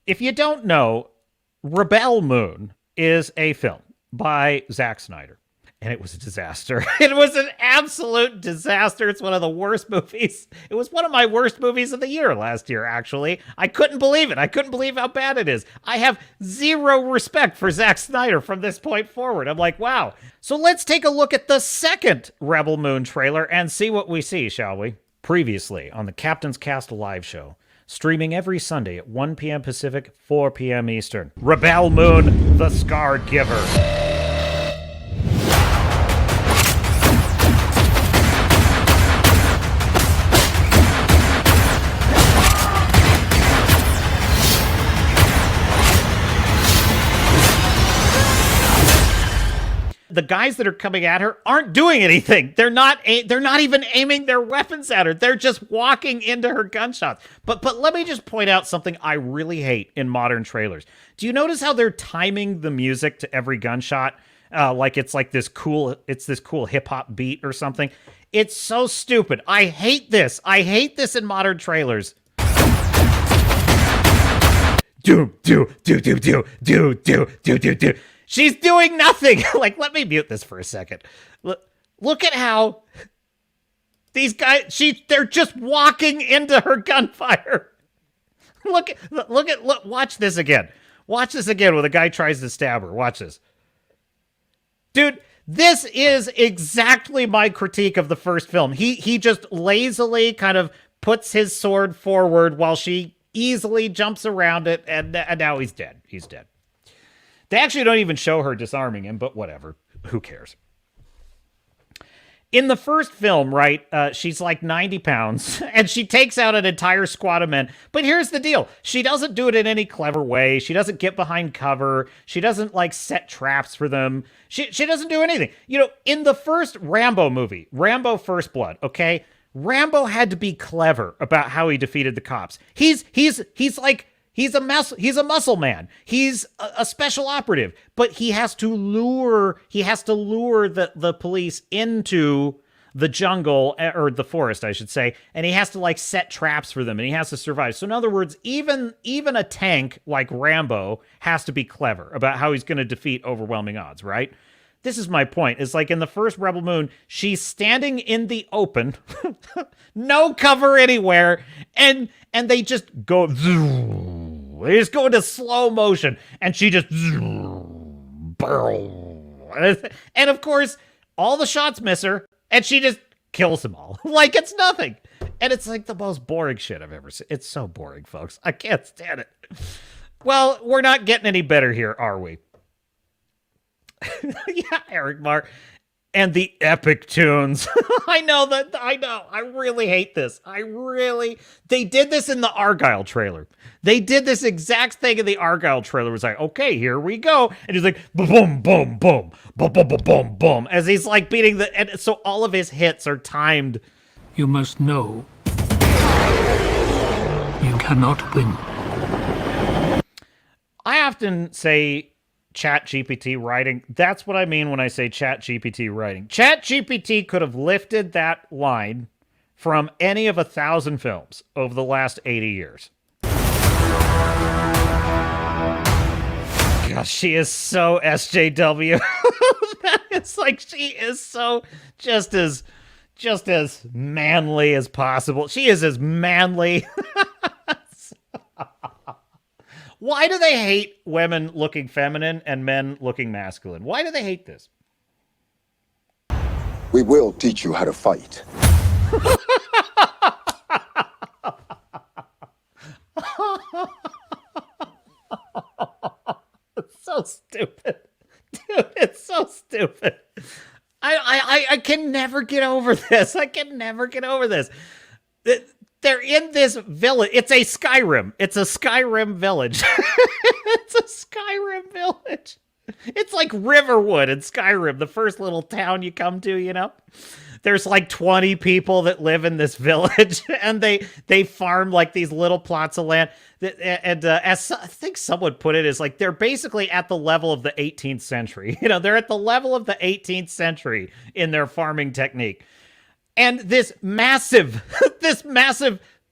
If you don't know, Rebel Moon is a film by Zac Snyder. And it was a disaster. It was an absolute disaster. It's one of the worst movies. It was one of my worst movies of the year last year, actually. I couldn't believe it. I couldn't believe how bad it is. I have zero respect for Zac Snyder from this point forward. I'm like, wow. So let's take a look at the second Rebel Moon trailer and see what we see, shall we? Previously on the Captain's Cast live show, streaming every Sunday at 1 p.m. Pacific, 4 p.m. Eastern. Rebel Moon, the Scargiver. The guys that are coming at her aren't doing anything. They're not even aiming their weapons at her. They're just walking into her gunshots. But let me just point out something I really hate in modern trailers. Do you notice how they're timing the music to every gunshot? Like it's this cool hip hop beat or something. It's so stupid. I hate this. I hate this in modern trailers. Do. She's doing nothing. Like, let me mute this for a second. Look at how these guys, they're just walking into her gunfire. Look, watch this again. Watch this again when the guy tries to stab her. Watch this. Dude, this is exactly my critique of the first film. He just lazily kind of puts his sword forward while she easily jumps around it, and now he's dead. He's dead. They actually don't even show her disarming him, but whatever. Who cares? In the first film, right, she's like 90 pounds, and she takes out an entire squad of men. But here's the deal. She doesn't do it in any clever way. She doesn't get behind cover. She doesn't, like, set traps for them. She doesn't do anything. You know, in the first Rambo movie, Rambo First Blood, okay, Rambo had to be clever about how he defeated the cops. He's a muscle man. He's a special operative, but he has to lure the police into the jungle, or the forest, I should say, and he has to like set traps for them, and he has to survive. So in other words, even a tank like Rambo has to be clever about how he's going to defeat overwhelming odds, right? This is my point. It's like in the first Rebel Moon, she's standing in the open, no cover anywhere, and they just go. They just go into slow motion, and she just. And of course, all the shots miss her, and she just kills them all. Like it's nothing. And it's like the most boring shit I've ever seen. It's so boring, folks. I can't stand it. Well, we're not getting any better here, are we? Yeah, Eric Marr. And the epic tunes. I know. I really hate this. They did this in the Argyle trailer. They did this exact thing in the Argyle trailer. It was like, okay, here we go. And he's like, boom, boom, boom, boom, boom, boom, boom, boom. As he's like beating and so all of his hits are timed. You must know. You cannot win. I often say Chat GPT writing. That's what I mean when I say Chat GPT writing. Chat GPT could have lifted that line from any of 1,000 films over the last 80 years. Gosh, she is so SJW. It's like she is so just as manly as possible. She is as manly. Why do they hate women looking feminine and men looking masculine? Why do they hate this? We will teach you how to fight. It's so stupid. Dude, it's so stupid. I can never get over this. I can never get over this. They're in this village. It's a Skyrim. It's a Skyrim village. It's a Skyrim village. It's like Riverwood in Skyrim, the first little town you come to, you know? There's like 20 people that live in this village, and they farm like these little plots of land. And as I think someone put it, is like they're basically at the level of the 18th century. You know, they're at the level of the 18th century in their farming technique. And this massive,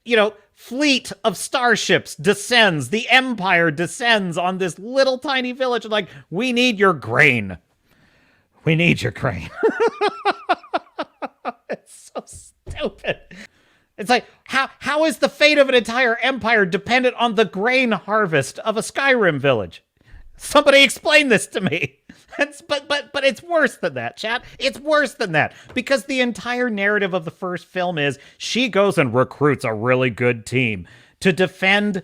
you know, fleet of starships descends. The Empire descends on this little tiny village. Like, we need your grain. We need your grain. It's so stupid. It's like, how is the fate of an entire empire dependent on the grain harvest of a Skyrim village? Somebody explain this to me. But it's worse than that, chat. It's worse than that. Because the entire narrative of the first film is she goes and recruits a really good team to defend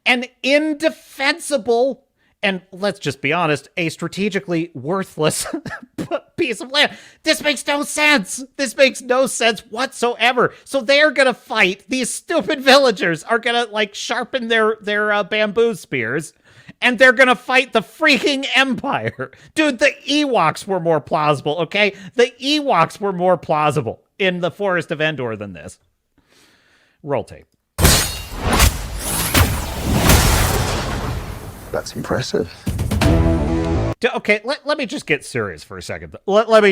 an indefensible, and let's just be honest, a strategically worthless piece of land. This makes no sense. This makes no sense whatsoever. So they're gonna fight. These stupid villagers are gonna like sharpen their bamboo spears, and they're gonna fight the freaking Empire. Dude, the Ewoks were more plausible, okay? The Ewoks were more plausible in the Forest of Endor than this. Roll tape. That's impressive. Okay, let me just get serious for a second. Let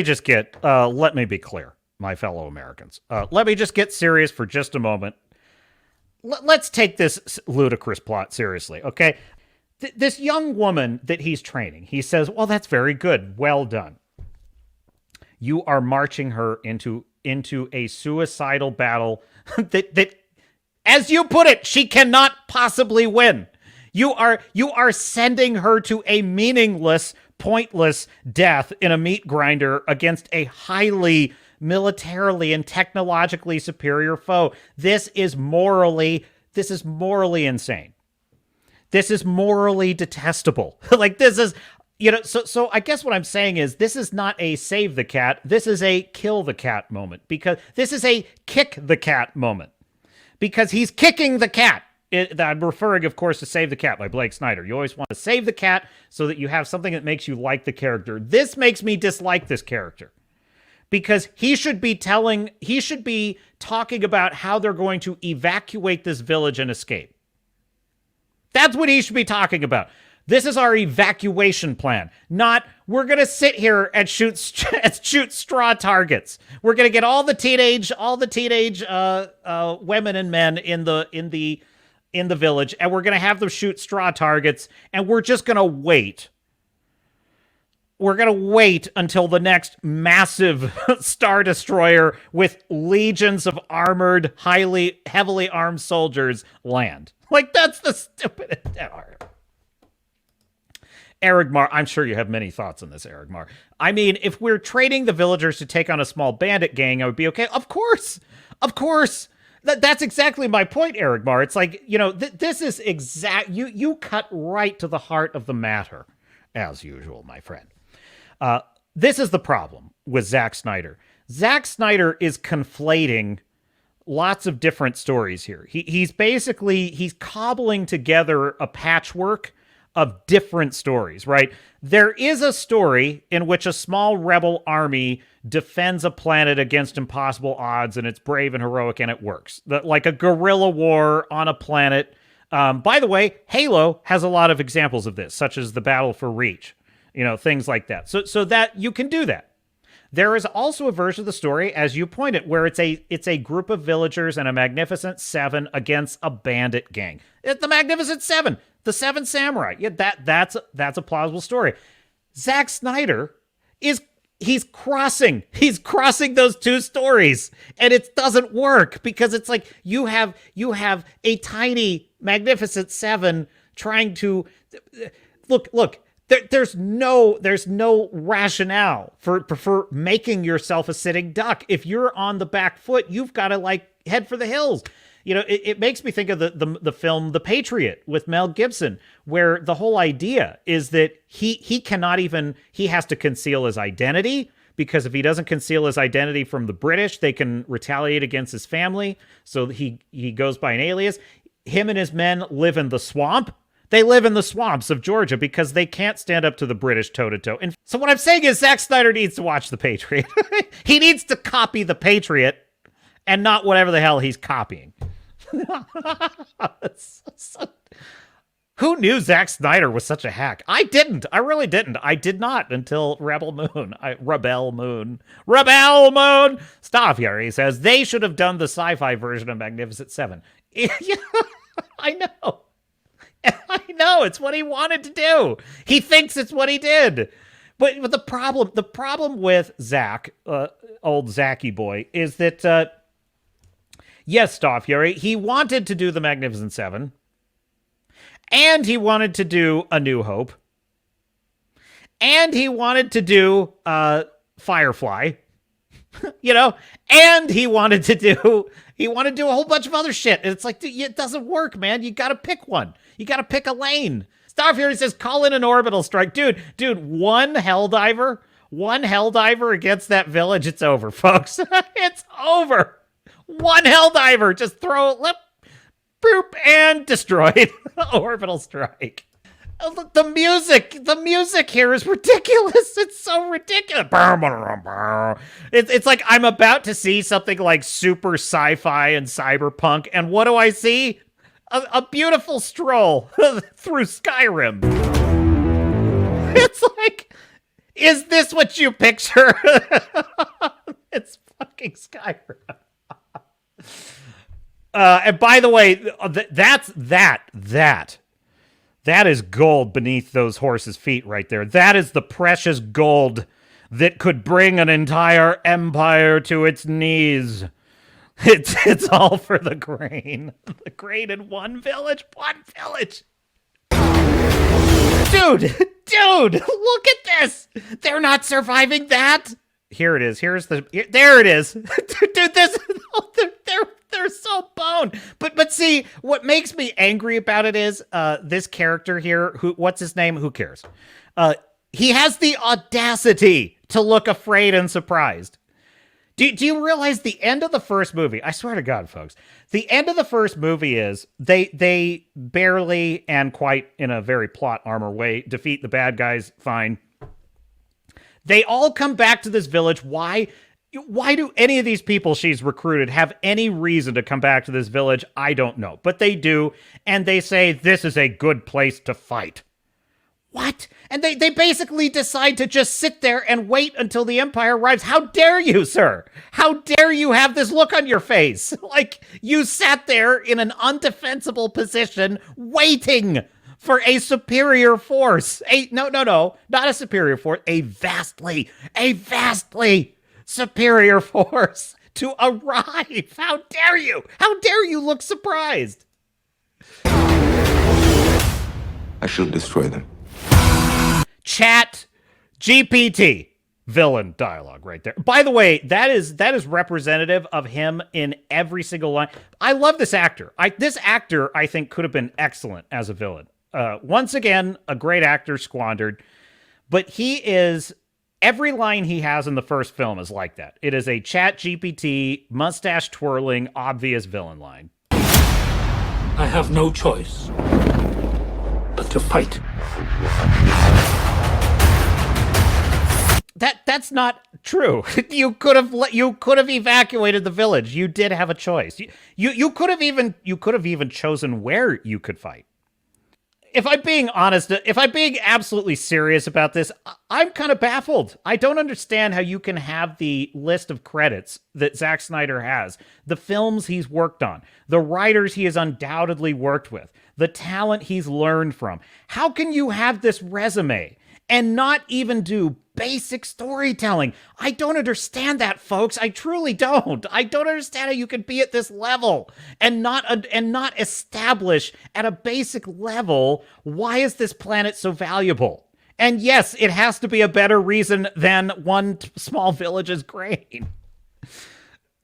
me be clear, my fellow Americans. Let me just get serious for just a moment. Let's take this ludicrous plot seriously, okay? This young woman that he's training, he says, well, that's very good. Well done. You are marching her into a suicidal battle that, as you put it, she cannot possibly win. You are sending her to a meaningless, pointless death in a meat grinder against a highly militarily and technologically superior foe. This is morally insane. This is morally detestable. Like, this is, so I guess what I'm saying is this is not a save the cat. This is a kill the cat moment, because this is a kick the cat moment, because he's kicking the cat. I'm referring, of course, to Save the Cat by Blake Snyder. You always want to save the cat so that you have something that makes you like the character. This makes me dislike this character, because he should be talking about how they're going to evacuate this village and escape. That's what he should be talking about. This is our evacuation plan. Not, we're going to sit here and shoot straw targets. We're going to get all the teenage women and men in the village, and we're going to have them shoot straw targets, and we're just going to wait. We're going to wait until the next massive Star Destroyer with legions of armored, heavily armed soldiers land. Like, that's the stupidest. Eric Mar, I'm sure you have many thoughts on this, Eric Mar. I mean, if we're training the villagers to take on a small bandit gang, I would be okay. Of course. That's exactly my point, Eric Mar. It's like, this is exact. You cut right to the heart of the matter, as usual, my friend. This is the problem with Zac Snyder. Zac Snyder is conflating lots of different stories here. He's cobbling together a patchwork of different stories, right? There is a story in which a small rebel army defends a planet against impossible odds, and it's brave and heroic, and it works. Like a guerrilla war on a planet. By the way, Halo has a lot of examples of this, such as the Battle for Reach, things like that. So that you can do that. There is also a version of the story, as you pointed, where it's a group of villagers and a Magnificent Seven against a bandit gang. It's the Magnificent Seven, the Seven Samurai. Yeah, that's a plausible story. Zac Snyder he's crossing those two stories, and it doesn't work, because it's like you have a tiny Magnificent Seven trying to look. There's no rationale for making yourself a sitting duck. If you're on the back foot, you've got to head for the hills. It makes me think of the film The Patriot with Mel Gibson, where the whole idea is that he has to conceal his identity, because if he doesn't conceal his identity from the British, they can retaliate against his family. So he goes by an alias. Him and his men live in the swamp. They live in the swamps of Georgia because they can't stand up to the British toe-to-toe. And so what I'm saying is Zac Snyder needs to watch The Patriot. He needs to copy The Patriot and not whatever the hell he's copying. Who knew Zac Snyder was such a hack? I didn't. I really didn't. I did not until Rebel Moon. Rebel Moon. Rebel Moon! Stop here, he says. They should have done the sci-fi version of Magnificent Seven. I know. I know. It's what he wanted to do. He thinks it's what he did. But the problem with Zac, old Zacky boy, is that, yes, Staff Fury, he wanted to do the Magnificent Seven. And he wanted to do A New Hope. And he wanted to do Firefly. You know? And he wanted to do a whole bunch of other shit. And it's like, it doesn't work, man. You gotta pick one. You gotta pick a lane. Star Fury says, call in an orbital strike. Dude, one Helldiver against that village, it's over, folks. It's over. One Helldiver, just throw it, boop, and destroyed. Orbital strike. The music here is ridiculous. It's so ridiculous. It's like I'm about to see something like super sci-fi and cyberpunk, and what do I see? A beautiful stroll through Skyrim. It's like, is this what you picture? It's fucking Skyrim. And by the way, that is gold beneath those horses' feet right there. That is the precious gold that could bring an entire empire to its knees. It's all for the grain. The grain in one village. Dude, look at this. They're not surviving that. Here it is. There it is. Dude, they're so boned. But see, what makes me angry about it is this character here, what's his name? Who cares? He has the audacity to look afraid and surprised. Do you realize the end of the first movie? I swear to God, folks. The end of the first movie is they barely and quite in a very plot armor way defeat the bad guys. Fine. They all come back to this village. Why do any of these people she's recruited have any reason to come back to this village? I don't know. But they do, and they say this is a good place to fight. What? And they basically decide to just sit there and wait until the Empire arrives. How dare you, sir? How dare you have this look on your face? Like, you sat there in an undefensible position waiting for a superior force. No, not a superior force. A vastly superior force to arrive. How dare you? How dare you look surprised? I shall destroy them. Chat GPT villain dialogue right there. By the way, that is representative of him in every single line. I love this actor. This actor, I think, could have been excellent as a villain. Once again, a great actor squandered, but he is, every line he has in the first film is like that. It is a Chat GPT, mustache twirling, obvious villain line. I have no choice but to fight. That's not true. You could have evacuated the village. You did have a choice. You could have even chosen where you could fight. If I'm being honest, if I'm being absolutely serious about this, I'm kind of baffled. I don't understand how you can have the list of credits that Zac Snyder has, the films he's worked on, the writers he has undoubtedly worked with, the talent he's learned from. How can you have this resume and not even do basic storytelling? I don't understand that, folks. I truly don't. I don't understand how you can be at this level and not establish at a basic level, why is this planet so valuable? And yes, it has to be a better reason than one small village's grain.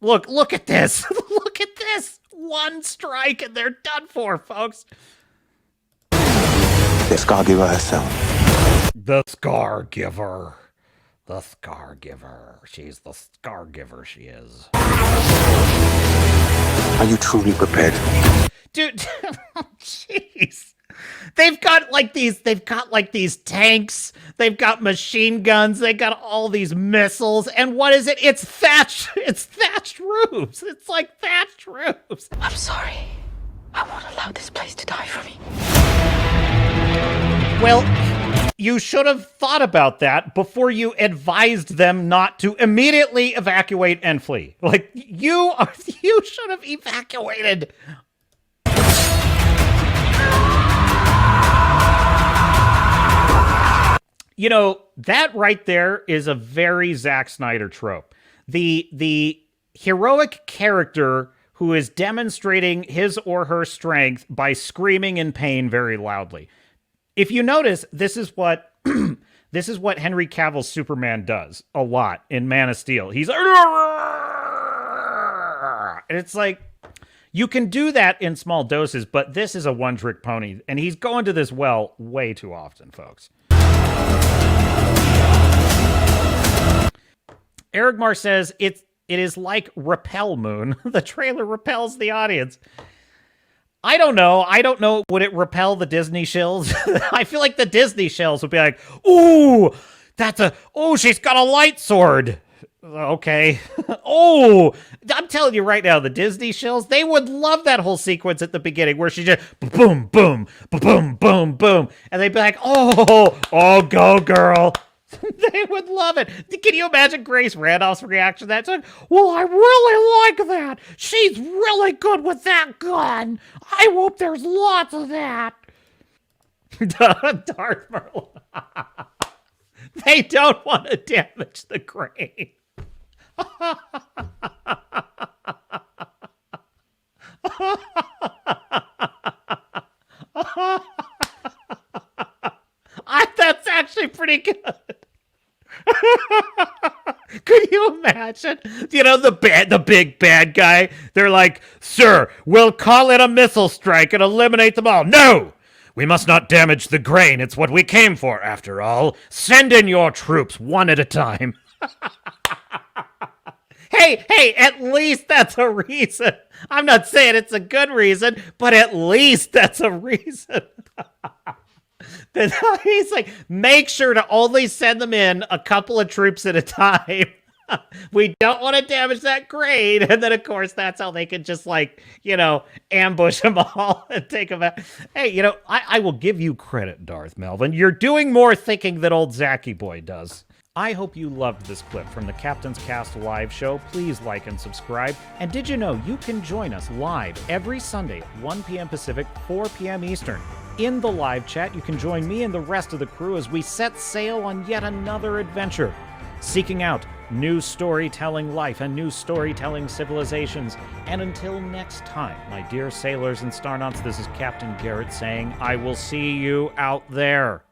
Look at this. Look at this. One strike and they're done for, folks. The Scargiver herself. The Scargiver. The Scargiver. She's the Scargiver, she is. Are you truly prepared? Dude, jeez. They've got like these tanks, they've got machine guns, they got all these missiles, and what is it? It's thatched roofs. It's like thatched roofs. I'm sorry. I won't allow this place to die for me. Well, you should have thought about that before you advised them not to immediately evacuate and flee. Like, you should have evacuated. You know, that right there is a very Zac Snyder trope. The heroic character who is demonstrating his or her strength by screaming in pain very loudly. If you notice, this is what this is what Henry Cavill's Superman does a lot in Man of Steel. He's and it's like, you can do that in small doses, but this is a one-trick pony, and he's going to this well way too often, folks. Erigmar says it is like Repel Moon. The trailer repels the audience. I don't know. Would it repel the Disney shills? I feel like the Disney shills would be like, ooh, she's got a light sword. Okay. Oh, I'm telling you right now, the Disney shills, they would love that whole sequence at the beginning where she just boom, boom, boom, boom, boom. And they'd be like, oh, go girl. They would love it. Can you imagine Grace Randolph's reaction to that? It's like, well, I really like that. She's really good with that gun. I hope there's lots of that. Darth Merlin. They don't want to damage the grain. That's actually pretty good. Could you imagine? You know, the big bad guy. They're like, sir, we'll call it a missile strike and eliminate them all. No! We must not damage the grain. It's what we came for, after all. Send in your troops one at a time. Hey, at least that's a reason. I'm not saying it's a good reason, but at least that's a reason. He's like, make sure to only send them in a couple of troops at a time. We don't want to damage that grain. And then, of course, that's how they can just, like, you know, ambush them all and take them out. Hey, you know, I will give you credit, Darth Melvin. You're doing more thinking than old Zachy Boy does. I hope you loved this clip from the Captain's Cast live show. Please like and subscribe. And did you know you can join us live every Sunday at 1 p.m. Pacific, 4 p.m. Eastern. In the live chat, you can join me and the rest of the crew as we set sail on yet another adventure, seeking out new storytelling life and new storytelling civilizations. And until next time, my dear sailors and Starnauts, this is Captain Garrett saying, I will see you out there.